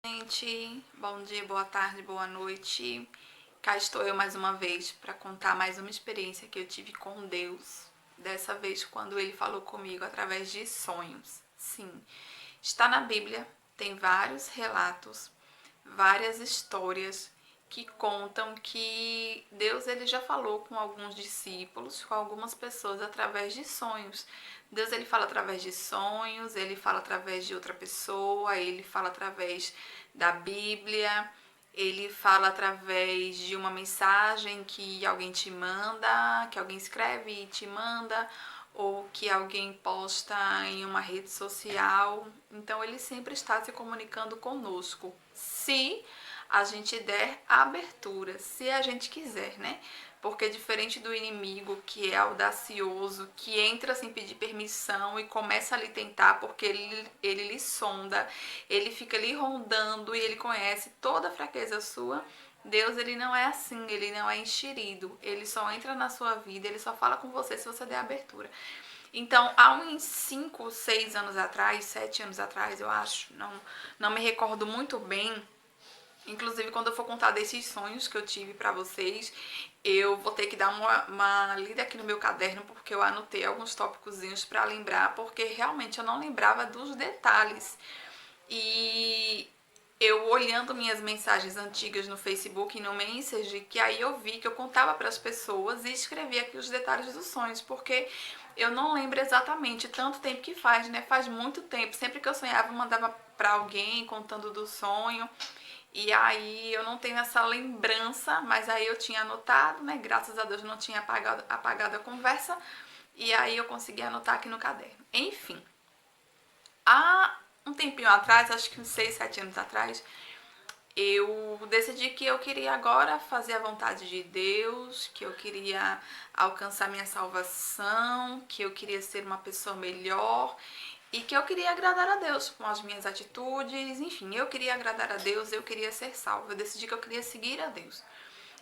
Gente, bom dia, boa tarde, boa noite. Cá estou eu mais uma vez para contar mais uma experiência que eu tive com Deus. Dessa vez, quando Ele falou comigo através de sonhos. Sim, está na Bíblia, tem vários relatos, várias histórias que contam que Deus ele já falou com alguns discípulos, com algumas pessoas através de sonhos. Deus ele fala através de sonhos, ele fala através de outra pessoa, ele fala através da Bíblia, ele fala através de uma mensagem que alguém te manda, que alguém escreve e te manda, ou que alguém posta em uma rede social. Então ele sempre está se comunicando conosco, se a gente der abertura, se a gente quiser, né? Porque diferente do inimigo que é audacioso, que entra sem pedir permissão e começa a lhe tentar porque ele lhe sonda, ele fica lhe rondando e ele conhece toda a fraqueza sua. Deus ele não é assim, ele não é enxerido, ele só entra na sua vida, ele só fala com você se você der abertura. Então, há uns 5, 6 anos atrás, 7 anos atrás, eu acho, não me recordo muito bem. Inclusive, quando eu for contar desses sonhos que eu tive pra vocês, eu vou ter que dar uma lida aqui no meu caderno, porque eu anotei alguns tópicozinhos pra lembrar, porque realmente eu não lembrava dos detalhes. E eu olhando minhas mensagens antigas no Facebook e no Messenger, que aí eu vi que eu contava para as pessoas e escrevia aqui os detalhes dos sonhos, porque eu não lembro exatamente tanto tempo que faz, né? Faz muito tempo. Sempre que eu sonhava, eu mandava para alguém contando do sonho. E aí eu não tenho essa lembrança, mas aí eu tinha anotado, né? Graças a Deus não tinha apagado a conversa. E aí eu consegui anotar aqui no caderno. Enfim, há um tempinho atrás, acho que uns 6, 7 anos atrás, eu decidi que eu queria agora fazer a vontade de Deus, que eu queria alcançar minha salvação, que eu queria ser uma pessoa melhor e que eu queria agradar a Deus com as minhas atitudes, enfim, eu queria agradar a Deus, eu queria ser salva, eu decidi que eu queria seguir a Deus.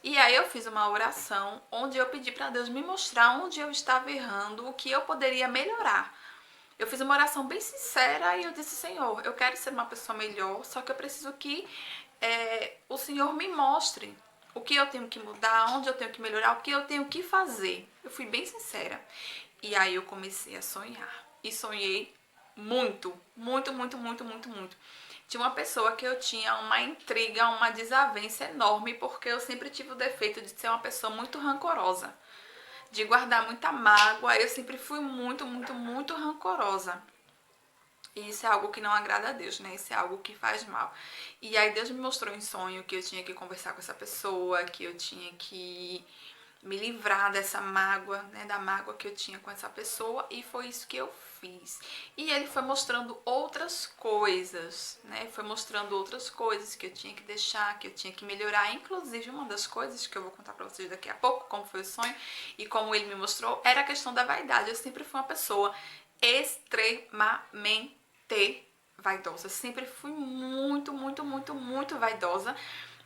E aí eu fiz uma oração onde eu pedi para Deus me mostrar onde eu estava errando, o que eu poderia melhorar. Eu fiz uma oração bem sincera e eu disse, Senhor, eu quero ser uma pessoa melhor, só que eu preciso que o Senhor me mostre o que eu tenho que mudar, onde eu tenho que melhorar, o que eu tenho que fazer. Eu fui bem sincera. E aí eu comecei a sonhar. E sonhei muito, muito, muito, muito, muito, muito. Tinha uma pessoa que eu tinha uma intriga, uma desavença enorme, porque eu sempre tive o defeito de ser uma pessoa muito rancorosa, de guardar muita mágoa. Eu sempre fui muito, muito, muito rancorosa. E isso é algo que não agrada a Deus, né? Isso é algo que faz mal. E aí Deus me mostrou em sonho que eu tinha que conversar com essa pessoa, que eu tinha que me livrar dessa mágoa, né, da mágoa que eu tinha com essa pessoa, e foi isso que eu fiz. E ele foi mostrando outras coisas, né? Foi mostrando outras coisas que eu tinha que deixar, que eu tinha que melhorar. Inclusive, uma das coisas que eu vou contar pra vocês daqui a pouco, como foi o sonho e como ele me mostrou, era a questão da vaidade. Eu sempre fui uma pessoa extremamente vaidosa. Sempre fui muito, muito, muito, muito vaidosa.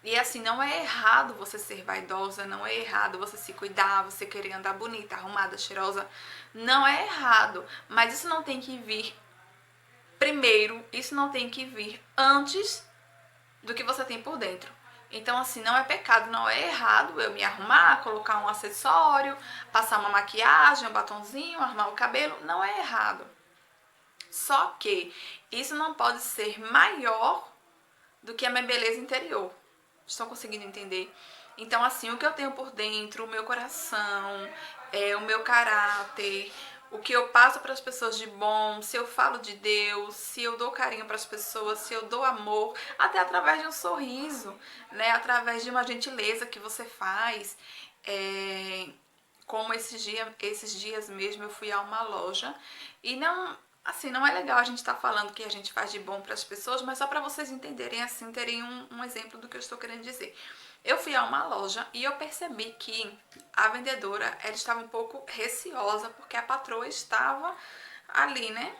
E assim, não é errado você ser vaidosa, não é errado você se cuidar, você querer andar bonita, arrumada, cheirosa. Não é errado, mas isso não tem que vir primeiro, isso não tem que vir antes do que você tem por dentro. Então, assim, não é pecado, não é errado eu me arrumar, colocar um acessório, passar uma maquiagem, um batonzinho, arrumar o cabelo. Não é errado. Só que isso não pode ser maior do que a minha beleza interior. Estão conseguindo entender? Então, assim, o que eu tenho por dentro, o meu coração, o meu caráter, o que eu passo para as pessoas de bom, se eu falo de Deus, se eu dou carinho para as pessoas, se eu dou amor, até através de um sorriso, né? Através de uma gentileza que você faz. Como esses dias mesmo eu fui a uma loja e não, assim, não é legal a gente estar falando que a gente faz de bom para as pessoas, mas só para vocês entenderem, assim, terem um exemplo do que eu estou querendo dizer. Eu fui a uma loja e eu percebi que a vendedora, ela estava um pouco receosa porque a patroa estava ali, né?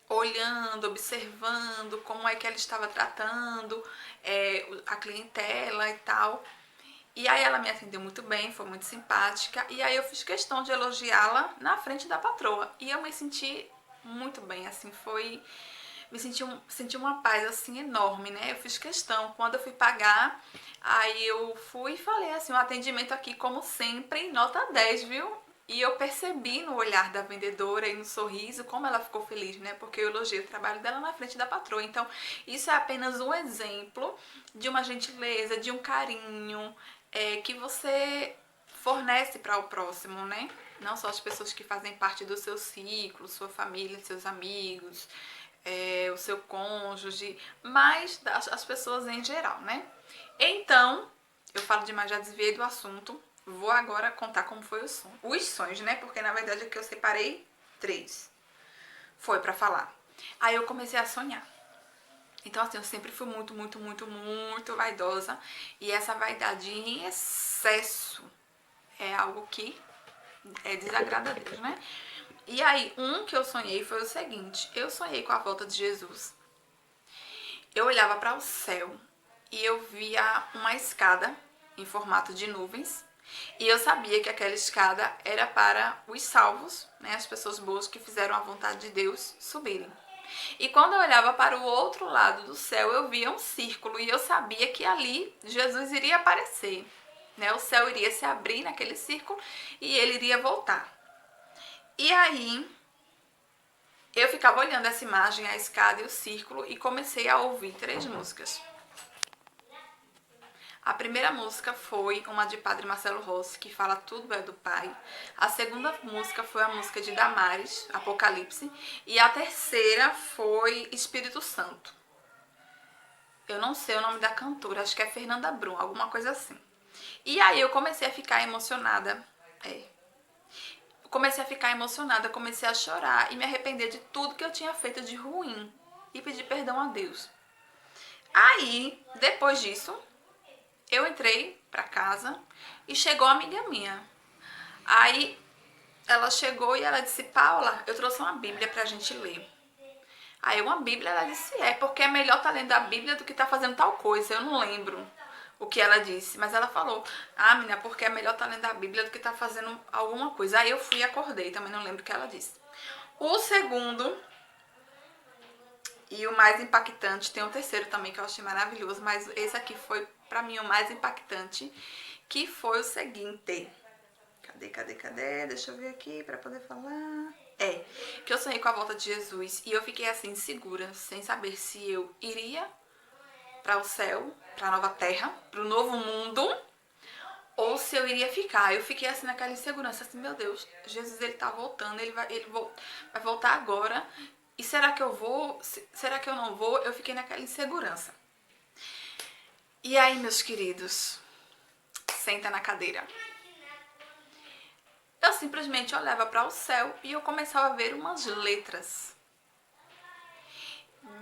Olhando, observando como é que ela estava tratando a clientela e tal. E aí ela me atendeu muito bem, foi muito simpática. E aí eu fiz questão de elogiá-la na frente da patroa. E eu me senti muito bem, assim, senti uma paz assim enorme, né? Eu fiz questão, quando eu fui pagar, aí eu fui e falei assim, o atendimento aqui como sempre, nota 10, viu? E eu percebi no olhar da vendedora e no sorriso como ela ficou feliz, né? Porque eu elogiei o trabalho dela na frente da patroa. Então, isso é apenas um exemplo de uma gentileza, de um carinho que você fornece para o próximo, né? Não só as pessoas que fazem parte do seu ciclo, sua família, seus amigos, o seu cônjuge, mas as pessoas em geral, né? Então, eu falo demais, já desviei do assunto. Vou agora contar como foi o sonho. Os sonhos, né? Porque na verdade aqui eu separei 3. Foi pra falar. Aí eu comecei a sonhar. Então assim, eu sempre fui muito vaidosa. E essa vaidade em excesso é algo que desagrada a Deus, né? E aí, um que eu sonhei foi o seguinte. Eu sonhei com a volta de Jesus. Eu olhava para o céu e eu via uma escada em formato de nuvens. E eu sabia que aquela escada era para os salvos, né, as pessoas boas que fizeram a vontade de Deus subirem. E quando eu olhava para o outro lado do céu, eu via um círculo e eu sabia que ali Jesus iria aparecer. Né? O céu iria se abrir naquele círculo e ele iria voltar. E aí eu ficava olhando essa imagem, a escada e o círculo e comecei a ouvir 3 músicas. A primeira música foi uma de Padre Marcelo Rossi, que fala Tudo é do Pai. A segunda música foi a música de Damares, Apocalipse. E a terceira foi Espírito Santo. Eu não sei o nome da cantora, acho que é Fernanda Brum, alguma coisa assim. E aí eu comecei a ficar emocionada. Comecei a ficar emocionada, comecei a chorar e me arrepender de tudo que eu tinha feito de ruim. E pedir perdão a Deus. Aí, depois disso, eu entrei pra casa e chegou uma amiga minha. Aí ela chegou e ela disse, Paula, eu trouxe uma Bíblia pra gente ler. Aí uma Bíblia, ela disse, porque é melhor estar lendo a Bíblia do que estar fazendo tal coisa. Eu não lembro o que ela disse, mas ela falou, menina, porque é melhor estar lendo a Bíblia do que estar fazendo alguma coisa. Aí eu fui e acordei, também não lembro o que ela disse. O segundo e o mais impactante, tem um terceiro também que eu achei maravilhoso, mas esse aqui foi pra mim o mais impactante, que foi o seguinte. Cadê? Deixa eu ver aqui pra poder falar. Que eu sonhei com a volta de Jesus e eu fiquei assim, segura, sem saber se eu iria para o céu, para a nova terra, para o novo mundo, ou se eu iria ficar. Eu fiquei assim naquela insegurança, assim, meu Deus, Jesus ele tá voltando, ele vai voltar agora. E será que eu vou? Será que eu não vou? Eu fiquei naquela insegurança. E aí, meus queridos, senta na cadeira. Eu simplesmente olhava para o céu e eu começava a ver umas letras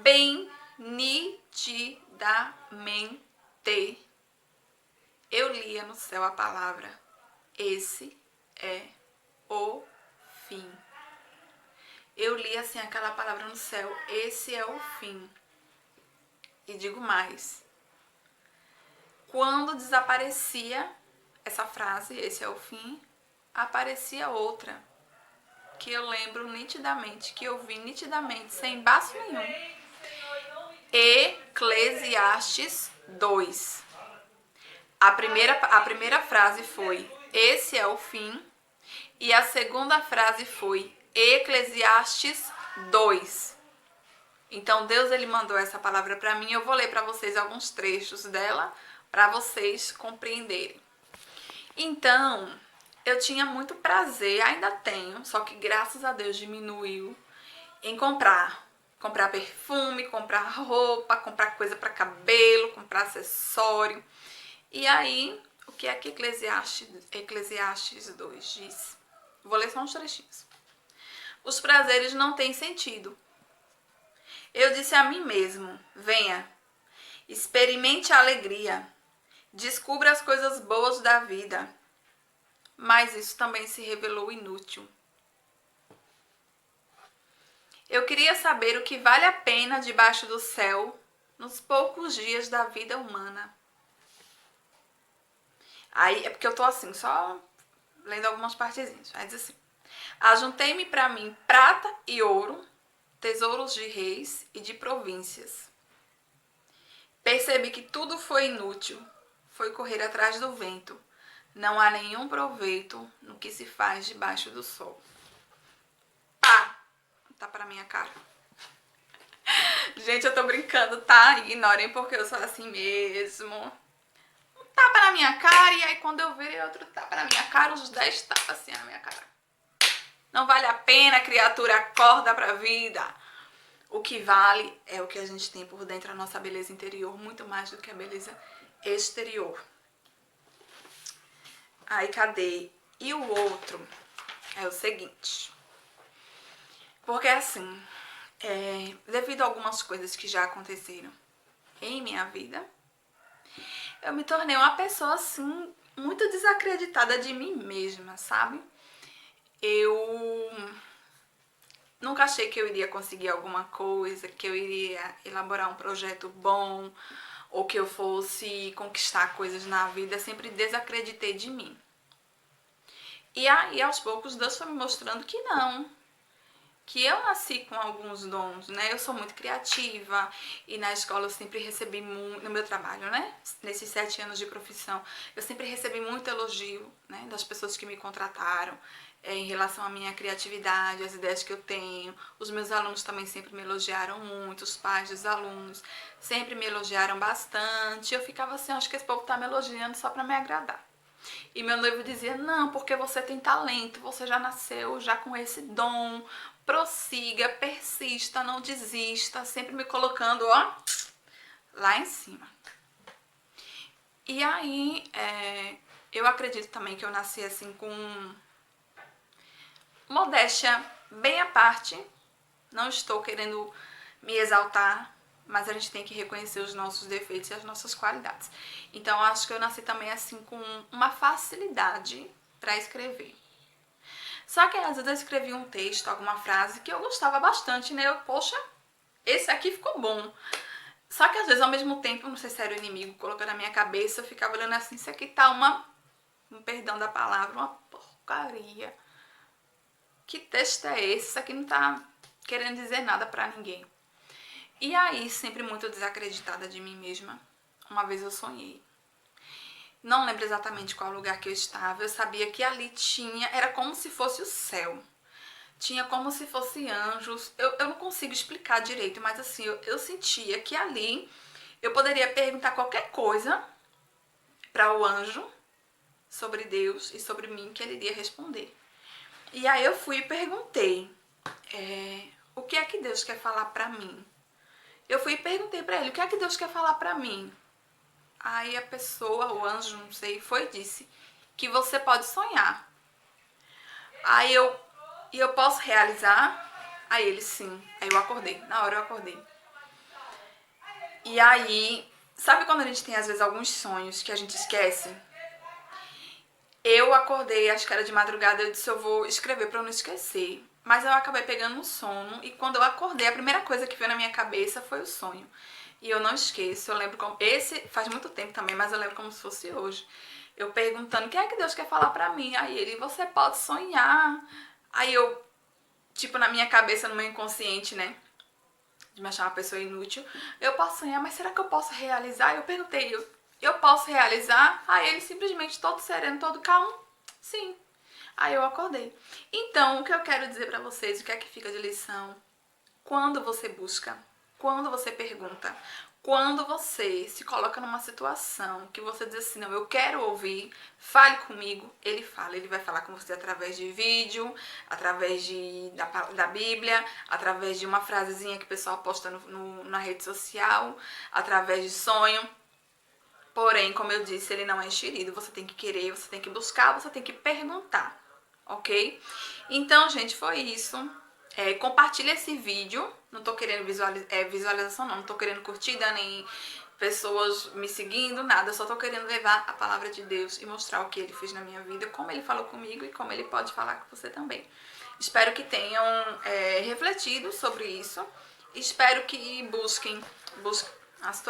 bem nitidamente. Eu lia no céu a palavra: esse é o fim. Eu lia assim aquela palavra no céu: esse é o fim. E digo mais: quando desaparecia essa frase, esse é o fim, aparecia outra que eu lembro nitidamente, que eu vi nitidamente, sem embaraço nenhum. Eclesiastes 2. A primeira frase foi: esse é o fim. E a segunda frase foi: Eclesiastes 2. Então Deus ele mandou essa palavra para mim. Eu vou ler para vocês alguns trechos dela para vocês compreenderem. Então, eu tinha muito prazer, ainda tenho, só que graças a Deus diminuiu, em comprar perfume, comprar roupa, comprar coisa para cabelo, comprar acessório. E aí, o que é que Eclesiastes 2 diz? Vou ler só uns trechinhos. Os prazeres não têm sentido. Eu disse a mim mesmo: venha, experimente a alegria, descubra as coisas boas da vida. Mas isso também se revelou inútil. Eu queria saber o que vale a pena debaixo do céu nos poucos dias da vida humana. Aí é porque eu tô assim, só lendo algumas partezinhas. Aí diz assim: ajuntei-me para mim prata e ouro, tesouros de reis e de províncias. Percebi que tudo foi inútil, foi correr atrás do vento. Não há nenhum proveito no que se faz debaixo do sol. Pá! Tá pra minha cara. Gente, eu tô brincando, tá? Ignorem porque eu sou assim mesmo. Um tapa na minha cara e aí quando eu ver outro tapa na minha cara, uns 10 tapas assim na minha cara. Não vale a pena, criatura, acorda pra vida. O que vale é o que a gente tem por dentro, a nossa beleza interior, muito mais do que a beleza exterior. Aí, cadê? E o outro é o seguinte. Porque assim, devido a algumas coisas que já aconteceram em minha vida, eu me tornei uma pessoa assim, muito desacreditada de mim mesma, sabe? Eu nunca achei que eu iria conseguir alguma coisa, que eu iria elaborar um projeto bom, ou que eu fosse conquistar coisas na vida, sempre desacreditei de mim. E aí, aos poucos, Deus foi me mostrando que não, que eu nasci com alguns dons, né? Eu sou muito criativa e na escola eu sempre recebi muito, no meu trabalho, né? Nesses 7 anos de profissão, eu sempre recebi muito elogio, né? Das pessoas que me contrataram em relação à minha criatividade, as ideias que eu tenho. Os meus alunos também sempre me elogiaram muito, os pais dos alunos sempre me elogiaram bastante. Eu ficava assim, acho que esse povo tá me elogiando só pra me agradar. E meu noivo dizia, não, porque você tem talento, você já nasceu já com esse dom, prossiga, persista, não desista, sempre me colocando, ó, lá em cima. E aí, eu acredito também que eu nasci assim com modéstia bem à parte, não estou querendo me exaltar, mas a gente tem que reconhecer os nossos defeitos e as nossas qualidades. Então, eu acho que eu nasci também assim com uma facilidade para escrever. Só que às vezes eu escrevi um texto, alguma frase que eu gostava bastante, né? Poxa, esse aqui ficou bom. Só que às vezes ao mesmo tempo, não sei se era o inimigo colocando na minha cabeça, eu ficava olhando assim, isso aqui tá um perdão da palavra, uma porcaria. Que texto é esse? Isso aqui não tá querendo dizer nada pra ninguém. E aí, sempre muito desacreditada de mim mesma, uma vez eu sonhei. Não lembro exatamente qual lugar que eu estava, eu sabia que ali era como se fosse o céu. Tinha como se fosse anjos, eu não consigo explicar direito, mas assim, eu sentia que ali eu poderia perguntar qualquer coisa para o anjo sobre Deus e sobre mim, que ele iria responder. E aí eu fui e perguntei, o que é que Deus quer falar para mim? Eu fui e perguntei pra ele, o que é que Deus quer falar pra mim? Aí a pessoa, o anjo, não sei, foi e disse que você pode sonhar. Aí eu posso realizar? Aí ele, sim. Aí eu acordei, na hora eu acordei. E aí, sabe quando a gente tem às vezes alguns sonhos que a gente esquece? Eu acordei, acho que era de madrugada, eu disse, eu vou escrever pra eu não esquecer. Mas eu acabei pegando um sono e quando eu acordei, a primeira coisa que veio na minha cabeça foi o sonho. E eu não esqueço, eu lembro como... Esse faz muito tempo também, mas eu lembro como se fosse hoje. Eu perguntando, o que é que Deus quer falar pra mim? Aí ele, você pode sonhar. Aí eu, tipo, na minha cabeça, no meu inconsciente, né? De me achar uma pessoa inútil. Eu posso sonhar, mas será que eu posso realizar? Eu perguntei, eu posso realizar? Aí ele simplesmente todo sereno, todo calmo. Sim. Aí eu acordei. Então, o que eu quero dizer pra vocês, o que é que fica de lição? Quando você busca, quando você pergunta, quando você se coloca numa situação que você diz assim, não, eu quero ouvir, fale comigo, ele fala. Ele vai falar com você através de vídeo, através da Bíblia, através de uma frasezinha que o pessoal posta na rede social, através de sonho. Porém, como eu disse, ele não é enxerido. Você tem que querer, você tem que buscar, você tem que perguntar, ok? Então, gente, foi isso. Compartilha esse vídeo. Não tô querendo visualização, não tô querendo curtida, nem pessoas me seguindo, nada. Eu só tô querendo levar a palavra de Deus e mostrar o que ele fez na minha vida, como ele falou comigo e como ele pode falar com você também. Espero que tenham refletido sobre isso. Espero que busquem a situação.